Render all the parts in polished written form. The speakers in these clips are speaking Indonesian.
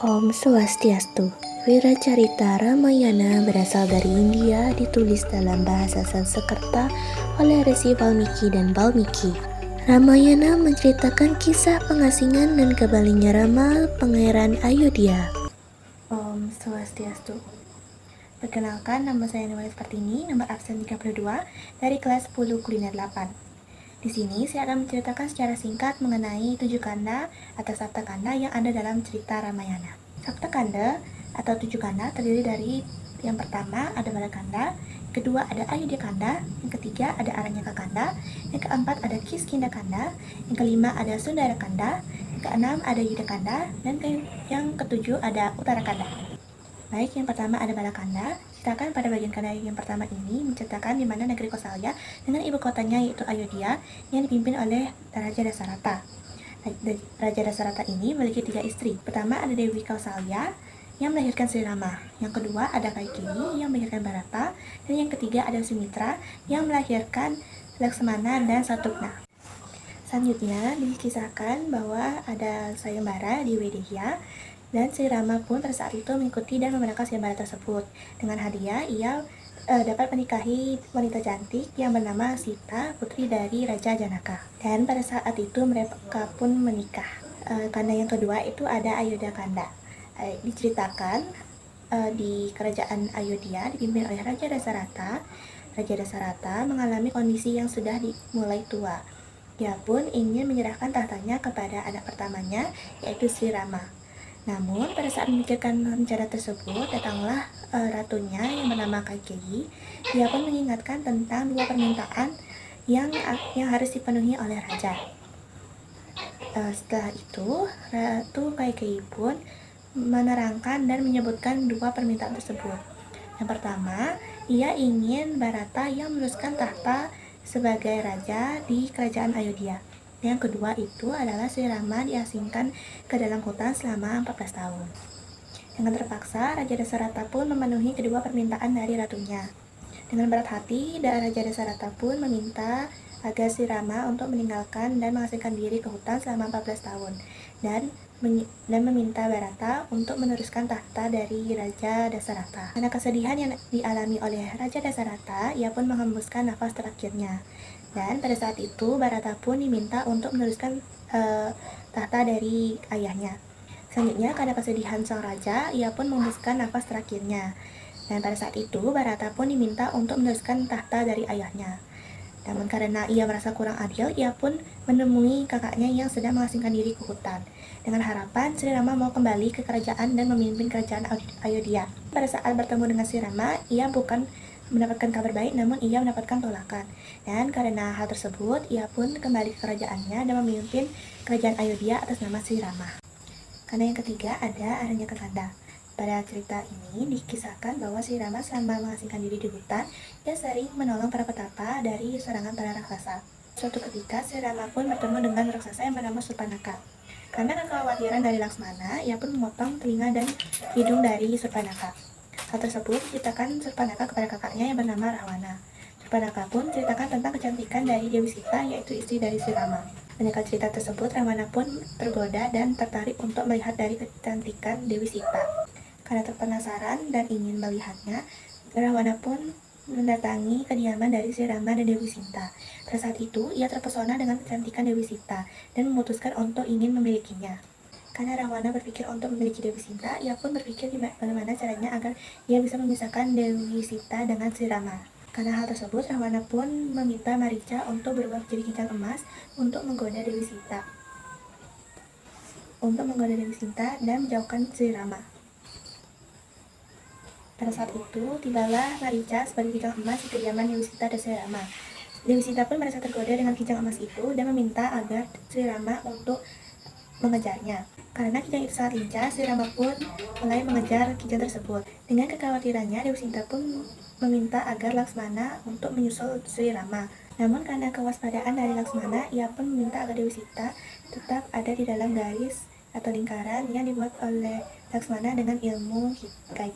Om Swastiastu. Wiracarita Ramayana berasal dari India, ditulis dalam bahasa Sanskerta oleh Resi Valmiki dan Valmiki. Ramayana menceritakan kisah pengasingan dan kembalinya Rama, Pangeran Ayodhya. Om Swastiastu. Perkenalkan, nama saya Nurul Pertini, nomor absen 32 dari kelas 10 kuliner 8. Di sini saya akan menceritakan secara singkat mengenai 7 kanda atau Sapta Kanda yang ada dalam cerita Ramayana. Sapta Kanda atau 7 kanda terdiri dari yang pertama ada Balakanda, yang kedua ada Ayodhya Kanda, yang ketiga ada Aranyaka Kanda, yang keempat ada Kiskindha Kanda, yang kelima ada Sundara Kanda, yang keenam ada Yuddha Kanda, dan yang ketujuh ada Uttara Kanda. Baik, yang pertama ada Balakanda. Ceritakan pada bagian kanda yang pertama ini menceritakan di mana negeri Kosalya dengan ibu kotanya yaitu Ayodhya yang dipimpin oleh Raja Dasarata. Raja Dasarata ini memiliki 3 istri. Pertama ada Dewi Kausalya yang melahirkan Sri Rama. Yang kedua ada Kaikeyi yang melahirkan Bharata. Dan yang ketiga ada Sumitra yang melahirkan Laksmana dan Satrugna. Selanjutnya dikisahkan bahwa ada sayembara di Wedehya dan Sri Rama pun pada saat itu mengikuti dan memenangkan sayembara tersebut. Dengan hadiah ia dapat menikahi wanita cantik yang bernama Sita, putri dari Raja Janaka. Dan pada saat itu mereka pun menikah. Kanda yang kedua itu ada Ayodhya Kanda. Diceritakan di kerajaan Ayodhya dipimpin oleh Raja Dasarata. Raja Dasarata mengalami kondisi yang sudah dimulai tua. Dia pun ingin menyerahkan tahtanya kepada anak pertamanya, yaitu Sri Rama. Namun pada saat memikirkan rencana tersebut, datanglah ratunya yang bernama Kaikeyi. Dia pun mengingatkan tentang 2 permintaan yang harus dipenuhi oleh raja. Setelah itu, Ratu Kaikeyi pun menerangkan dan menyebutkan 2 permintaan tersebut. Yang pertama, ia ingin Bharata yang meneruskan tahta sebagai raja di kerajaan Ayodhya. Yang kedua itu adalah Sri Rama diasingkan ke dalam hutan selama 14 tahun. Dengan terpaksa, Raja Dasarata pun memenuhi kedua permintaan dari ratunya. Dengan berat hati, Raja Dasarata pun meminta agar Sri Rama untuk meninggalkan dan mengasingkan diri ke hutan selama 14 tahun dan meminta Bharata untuk meneruskan tahta dari Raja Dasarata. Karena kesedihan yang dialami oleh Raja Dasarata, ia pun menghembuskan nafas terakhirnya. Dan pada saat itu Bharata pun diminta untuk meneruskan tahta dari ayahnya. Selanjutnya, karena kesedihan sang raja, ia pun menghembuskan nafas terakhirnya. Dan pada saat itu Bharata pun diminta untuk meneruskan tahta dari ayahnya. Namun karena ia merasa kurang adil, ia pun menemui kakaknya yang sedang mengasingkan diri ke hutan dengan harapan Sri Rama mau kembali ke kerajaan dan memimpin kerajaan Ayodhya. Pada saat bertemu dengan Sri Rama, ia bukan mendapatkan kabar baik, namun ia mendapatkan tolakan. Dan karena hal tersebut, ia pun kembali ke kerajaannya dan memimpin kerajaan Ayodhya atas nama Sri Rama. Karena yang ketiga ada Aranyaka Kanda. Pada cerita ini dikisahkan bahwa Sri Rama selama mengasingkan diri di hutan, ia sering menolong para petapa dari serangan para raksasa. Suatu ketika Sri Rama pun bertemu dengan raksasa yang bernama Surpanaka. Karena kekhawatiran dari Laksmana, ia pun memotong telinga dan hidung dari Surpanaka. Hal tersebut diceritakan Surpanaka kepada kakaknya yang bernama Rawana. Surpanaka pun ceritakan tentang kecantikan dari Dewi Sita, yaitu istri dari Sri Rama. Mendengar cerita tersebut, Rawana pun tergoda dan tertarik untuk melihat dari kecantikan Dewi Sita. Karena terpenasaran dan ingin melihatnya, Rawana pun mendatangi kediaman dari Sri Rama dan Dewi Sinta. Pada saat itu, ia terpesona dengan kecantikan Dewi Sita dan memutuskan untuk ingin memilikinya. Karena Rawana berpikir untuk memiliki Dewi Sinta, ia pun berpikir bagaimana caranya agar ia bisa memisahkan Dewi Sita dengan Sri Rama. Karena hal tersebut, Rawana pun meminta Marica untuk berubah menjadi kijang emas untuk menggoda Dewi Sita. Dan menjauhkan Sri Rama. Pada saat itu, tibalah Marica sebagai kijang emas di kediaman Dewi Sita dan Sri Rama. Dewi Sita pun merasa tergoda dengan kijang emas itu dan meminta agar Sri Rama untuk mengejarnya. Karena kijang itu sangat lincah, Sri Rama pun mulai mengejar kijang tersebut. Dengan kekhawatirannya, Dewi Sita pun meminta agar Laksmana untuk menyusul Sri Rama. Namun karena kewaspadaan dari Laksmana, ia pun meminta agar Dewi Sita tetap ada di dalam garis atau lingkaran yang dibuat oleh Laksmana dengan ilmu gaib.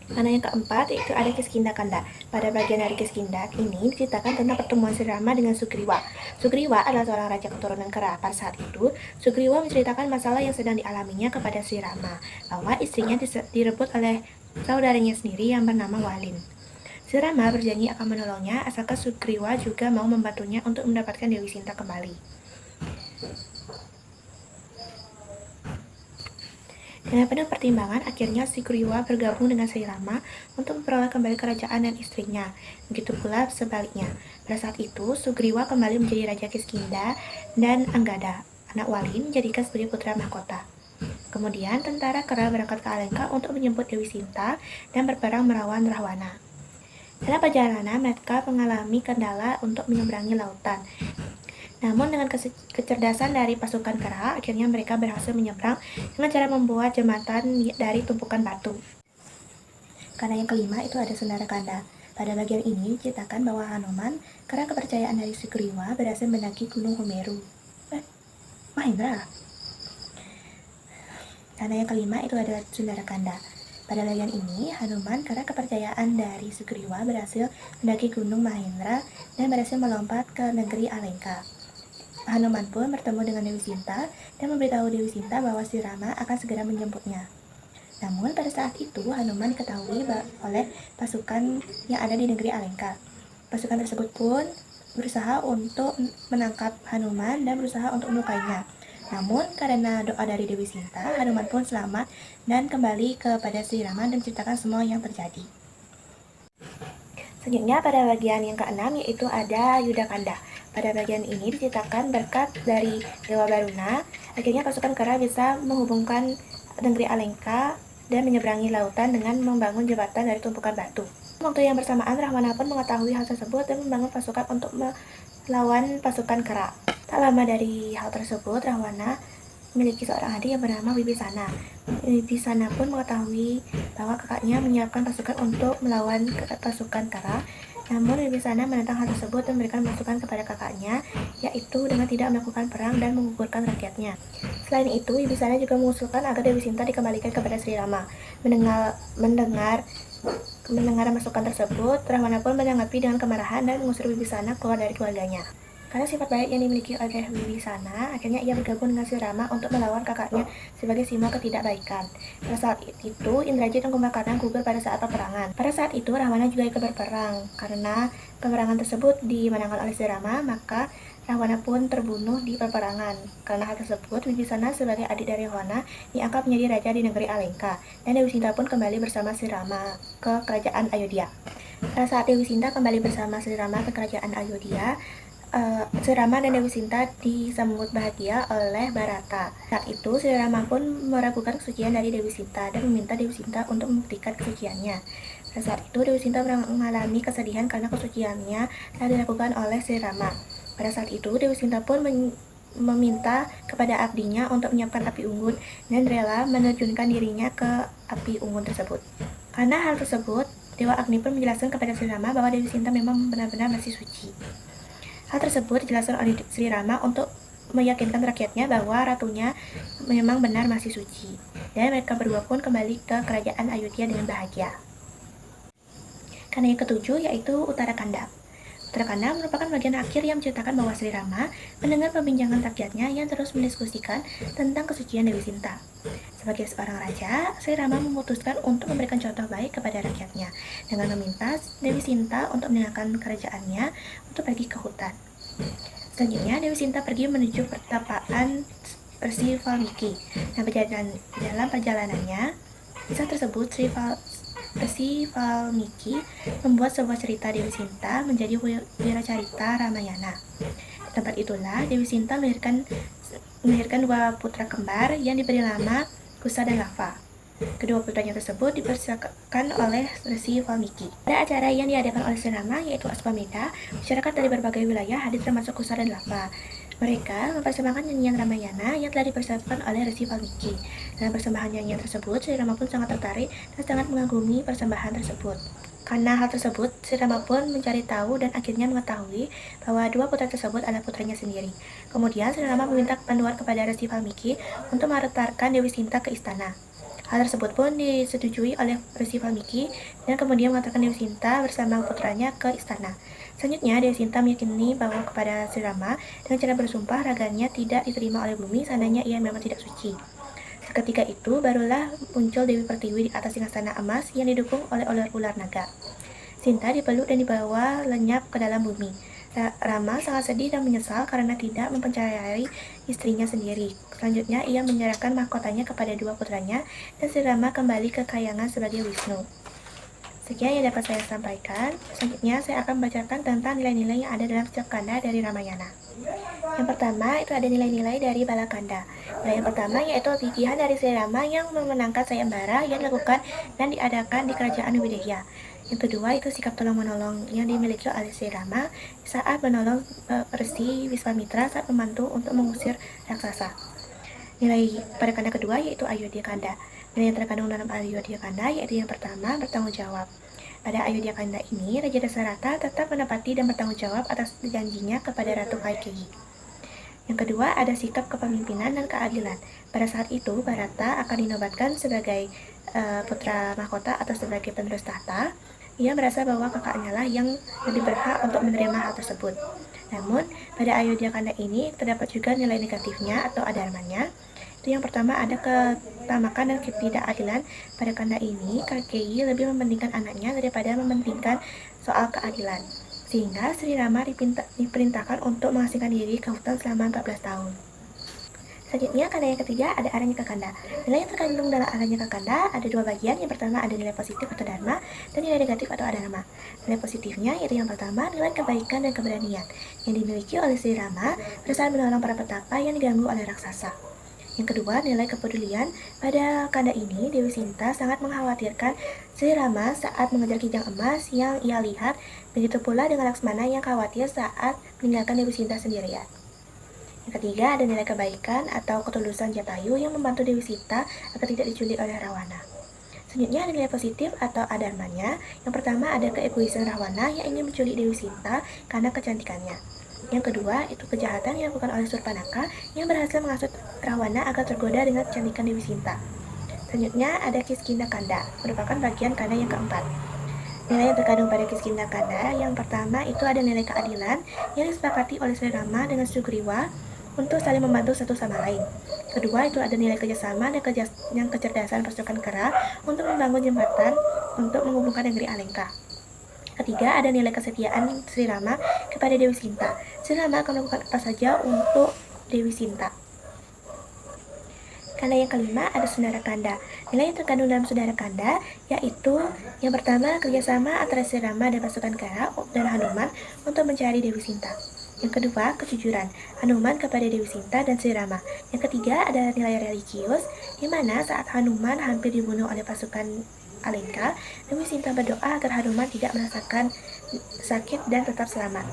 Karena yang keempat yaitu ada Kiskindha Kanda. Pada bagian dari Kiskindha ini diceritakan tentang pertemuan Sri Rama dengan Sugriwa. Sugriwa adalah seorang raja keturunan Kera. Pada saat itu, Sugriwa menceritakan masalah yang sedang dialaminya kepada Sri Rama, bahwa istrinya direbut oleh saudaranya sendiri yang bernama Walin. Sri Rama berjanji akan menolongnya asalkan Sugriwa juga mau membantunya untuk mendapatkan Dewi Sinta kembali. Dengan penuh pertimbangan, akhirnya Sugriwa bergabung dengan Sri Rama untuk memperoleh kembali kerajaan dan istrinya. Begitu pula sebaliknya. Pada saat itu, Sugriwa kembali menjadi Raja Kiskindha dan Anggada, anak Walin, dijadikan sebagai putra mahkota. Kemudian, tentara Kera berangkat ke Alengka untuk menjemput Dewi Sinta dan berperang melawan Rahwana. Dalam perjalanan, mereka mengalami kendala untuk menyeberangi lautan. Namun dengan kecerdasan dari pasukan Kera, akhirnya mereka berhasil menyeberang dengan cara membuat jembatan dari tumpukan batu. Karena yang kelima itu ada Sundarakanda. Pada bagian ini diceritakan bahwa Hanuman, karena kepercayaan dari Sugriwa, berhasil mendaki Gunung Semeru. Mahendra. Karena yang kelima itu adalah Sundarakanda. Pada bagian ini, Hanuman karena kepercayaan dari Sugriwa berhasil mendaki Gunung Mahendra dan berhasil melompat ke negeri Alengka. Hanuman pun bertemu dengan Dewi Sinta dan memberitahu Dewi Sinta bahwa Sri Rama akan segera menjemputnya. Namun pada saat itu Hanuman diketahui oleh pasukan yang ada di negeri Alengka. Pasukan tersebut pun berusaha untuk menangkap Hanuman dan berusaha untuk melukainya. Namun karena doa dari Dewi Sinta, Hanuman pun selamat dan kembali kepada Sri Rama dan menceritakan semua yang terjadi. Selanjutnya pada bagian yang keenam yaitu ada Yudakanda. Pada bagian ini diceritakan berkat dari Dewa Baruna, akhirnya pasukan Kera bisa menghubungkan negeri Alengka dan menyeberangi lautan dengan membangun jembatan dari tumpukan batu. Waktu yang bersamaan, Rahwana pun mengetahui hal tersebut dan membangun pasukan untuk melawan pasukan Kera. Tak lama dari hal tersebut, Rahwana memiliki seorang adik yang bernama Wibisana. Wibisana pun mengetahui bahwa kakaknya menyiapkan pasukan untuk melawan pasukan Kera. Namun Wibisana menentang hal tersebut dan memberikan masukan kepada kakaknya, yaitu dengan tidak melakukan perang dan menggugurkan rakyatnya. Selain itu, Wibisana juga mengusulkan agar Dewi Sinta dikembalikan kepada Sri Rama. Mendengar masukan tersebut, Rahwana pun menanggapi dengan kemarahan dan mengusir Wibisana keluar dari keluarganya. Karena sifat baik yang dimiliki oleh Wibisana, akhirnya ia bergabung dengan Sri Rama untuk melawan kakaknya sebagai simbol ketidakbaikan. Pada saat itu, Indrajit dan Kumbakarna gugur pada saat peperangan. Pada saat itu, Rahwana juga ikut berperang. Karena peperangan tersebut dimenangkan oleh Sri Rama, maka Rahwana pun terbunuh di peperangan. Karena hal tersebut, Wibisana sebagai adik dari Rahwana diangkat menjadi raja di negeri Alengka, dan Dewi Sinta pun kembali bersama Sri Rama ke kerajaan Ayodhya. Pada saat Dewi Sinta kembali bersama Sri Rama ke kerajaan Ayodhya, Sri Rama dan Dewi Sinta disambut bahagia oleh Bharata. Saat itu, Sri Rama pun meragukan kesucian dari Dewi Sinta dan meminta Dewi Sinta untuk membuktikan kesuciannya. Pada saat itu, Dewi Sinta mengalami kesedihan karena kesuciannya telah dilakukan oleh Sri Rama. Pada saat itu, Dewi Sinta pun meminta kepada abdinya untuk menyiapkan api unggun dan rela menerjunkan dirinya ke api unggun tersebut. Karena hal tersebut, Dewa Agni pun menjelaskan kepada Sri Rama bahwa Dewi Sinta memang benar-benar masih suci. Hal tersebut dijelaskan oleh Sri Rama untuk meyakinkan rakyatnya bahwa ratunya memang benar masih suci. Dan mereka berdua pun kembali ke kerajaan Ayodhya dengan bahagia. Karena yang ketujuh yaitu Uttarakanda. Uttarakanda merupakan bagian akhir yang menceritakan bahwa Sri Rama mendengar perbincangan rakyatnya yang terus mendiskusikan tentang kesucian Dewi Sinta. Sebagai seorang raja, Sri Rama memutuskan untuk memberikan contoh baik kepada rakyatnya dengan meminta Dewi Sinta untuk meninggalkan kerajaannya untuk pergi ke hutan. Selanjutnya, Dewi Sinta pergi menuju pertapaan Rsi Valmiki. Dalam perjalanannya, kisah tersebut Rsi Valmiki membuat sebuah cerita Dewi Sinta menjadi wiracarita Ramayana. Di tempat itulah Dewi Sinta melahirkan dua putra kembar yang diberi nama Kusa dan Lava. Kedua putranya tersebut dipersembahkan oleh Rsi Valmiki. Pada acara yang diadakan oleh Sri Rama yaitu Ashwamedha, masyarakat dari berbagai wilayah hadir termasuk Kusa dan Lava. Mereka mempersembahkan nyanyian Ramayana yang telah dipersembahkan oleh Rsi Valmiki. Dalam persembahan nyanyian tersebut, Sri Rama pun sangat tertarik dan sangat mengagumi persembahan tersebut. Karena hal tersebut, Sri Rama pun mencari tahu dan akhirnya mengetahui bahwa dua putra tersebut adalah putranya sendiri. Kemudian Sri Rama meminta bantuan kepada Rsi Valmiki untuk mengantarkan Dewi Sinta ke istana. Hal tersebut pun disetujui oleh Resi Valmiki dan kemudian mengantarkan Dewi Sinta bersama putranya ke istana. Selanjutnya, Dewi Sinta meyakini bahwa kepada Sri Rama dengan cara bersumpah raganya tidak diterima oleh bumi seandainya ia memang tidak suci. Seketika itu, barulah muncul Dewi Pertiwi di atas singgasana emas yang didukung oleh ular naga. Sinta dipeluk dan dibawa lenyap ke dalam bumi. Rama sangat sedih dan menyesal karena tidak mempercayai istrinya sendiri. Selanjutnya, ia menyerahkan mahkotanya kepada dua putranya dan Sri Rama kembali ke kayangan sebagai Wisnu. Sekian yang dapat saya sampaikan. Selanjutnya, saya akan membacakan tentang nilai-nilai yang ada dalam setiap kanda dari Ramayana. Yang pertama, itu ada nilai-nilai dari Balakanda. Nilai yang pertama yaitu gigihan dari Sri Rama yang memenangkan sayembara yang dilakukan dan diadakan di kerajaan Widya. Yang kedua, itu sikap tolong-menolong yang dimiliki oleh Sri Rama saat menolong Resi Wiswamitra saat membantu untuk mengusir raksasa. Nilai pada kanda kedua yaitu Ayodhya Kanda. Nilai yang terkandung dalam Ayodhya Kanda yaitu yang pertama, bertanggung jawab. Pada Ayodhya Kanda ini, Raja Dasarata tetap menepati dan bertanggung jawab atas janjinya kepada Ratu Kaikeyi. Yang kedua, ada sikap kepemimpinan dan keadilan. Pada saat itu, Bharata akan dinobatkan sebagai putra mahkota atau sebagai penerus tahta. Ia merasa bahwa kakaknya lah yang lebih berhak untuk menerima hal tersebut. Namun, pada Ayodhya Kanda ini terdapat juga nilai negatifnya atau adharmanya. Itu yang pertama, ada ketamakan dan ketidakadilan. Pada kanda ini, Kaikeyi lebih mementingkan anaknya daripada mementingkan soal keadilan. Sehingga Sri Rama diperintahkan untuk mengasingkan diri ke hutan selama 14 tahun. Selanjutnya, kanda yang ketiga ada Aranyaka Kanda. Nilai yang terkandung dalam Aranyaka Kanda ada dua bagian. Yang pertama ada nilai positif atau dharma dan nilai negatif atau adharma. Nilai positifnya yaitu yang pertama, nilai kebaikan dan keberanian yang dimiliki oleh Sri Rama pada saat menolong para petapa yang diganggu oleh raksasa. Yang kedua, nilai kepedulian. Pada kanda ini, Dewi Sinta sangat mengkhawatirkan Sri Rama saat mengejar kijang emas yang ia lihat. Begitu pula dengan Laksmana yang khawatir saat meninggalkan Dewi Sinta sendirian. Yang ketiga, ada nilai kebaikan atau ketulusan Jatayu yang membantu Dewi Sita agar tidak diculik oleh Rawana. Selanjutnya ada nilai positif atau adharmanya. Yang pertama ada keegoisan Rawana yang ingin menculik Dewi Sita karena kecantikannya. Yang kedua, itu kejahatan yang dilakukan oleh Surpanaka yang berhasil menghasut Rawana agar tergoda dengan kecantikan Dewi Sinta. Selanjutnya ada Kiskindha Kanda, merupakan bagian kanda yang keempat. Nilai yang terkandung pada Kiskindha Kanda yang pertama itu ada nilai keadilan yang disepakati oleh Sri Rama dengan Sugriwa untuk saling membantu satu sama lain. Kedua, itu ada nilai kerjasama dan kecerdasan pasukan kera untuk membangun jembatan untuk menghubungkan negeri Alengka. Ketiga, ada nilai kesetiaan Sri Rama kepada Dewi Sinta. Sri Rama akan melakukan apa saja untuk Dewi Sinta. Kanda yang kelima ada Sundara Kanda. Nilai yang terkandung dalam Sundara Kanda yaitu yang pertama, kerjasama antara Sri Rama dan pasukan kera dan Hanuman untuk mencari Dewi Sinta. Yang kedua, kejujuran Hanuman kepada Dewi Sinta dan Sri Rama. Yang ketiga, ada nilai religius, di mana saat Hanuman hampir dibunuh oleh pasukan Alengka, Dewi Sinta berdoa agar Hanuman tidak merasakan sakit dan tetap selamat.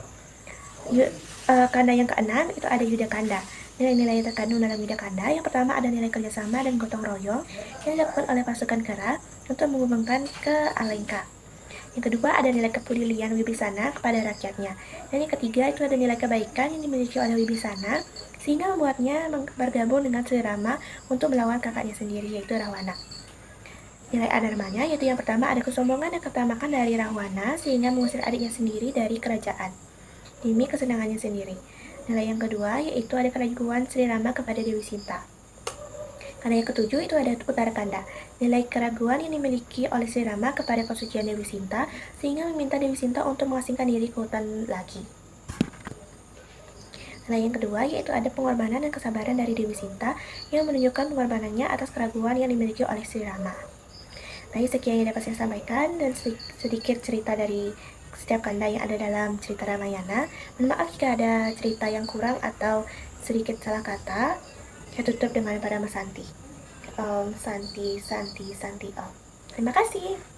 Kanda yang keenam itu ada Yuddha Kanda. Nilai-nilai yang terkandung dalam Yuddha Kanda yang pertama ada nilai kerjasama dan gotong royong yang dilakukan oleh pasukan kera untuk menghubungkan ke Alengka. Yang kedua ada nilai kepedulian Wibisana kepada rakyatnya. Dan yang ketiga itu ada nilai kebaikan yang dimiliki oleh Wibisana sehingga membuatnya bergabung dengan Sri Rama untuk melawan kakaknya sendiri yaitu Rawana. Nilai adharmanya yaitu yang pertama ada kesombongan dan ketamakan dari Rawana sehingga mengusir adiknya sendiri dari kerajaan demi kesenangannya sendiri. Nilai yang kedua yaitu ada keraguan Sri Rama kepada Dewi Sinta. Kanda yang ketujuh itu ada Uttara Kanda. Nilai keraguan yang dimiliki oleh Sri Rama kepada kesucian Dewi Sinta sehingga meminta Dewi Sinta untuk mengasingkan diri ke hutan lagi. Nilai yang kedua yaitu ada pengorbanan dan kesabaran dari Dewi Sinta yang menunjukkan pengorbanannya atas keraguan yang dimiliki oleh Sri Rama. Baik, sekian yang dapat saya sampaikan dan sedikit cerita dari setiap kanda yang ada dalam cerita Ramayana. Mohon maaf jika ada cerita yang kurang atau sedikit salah kata. Saya tutup dengan Parama Santi. Om Santi Santi Santi Om. Terima kasih.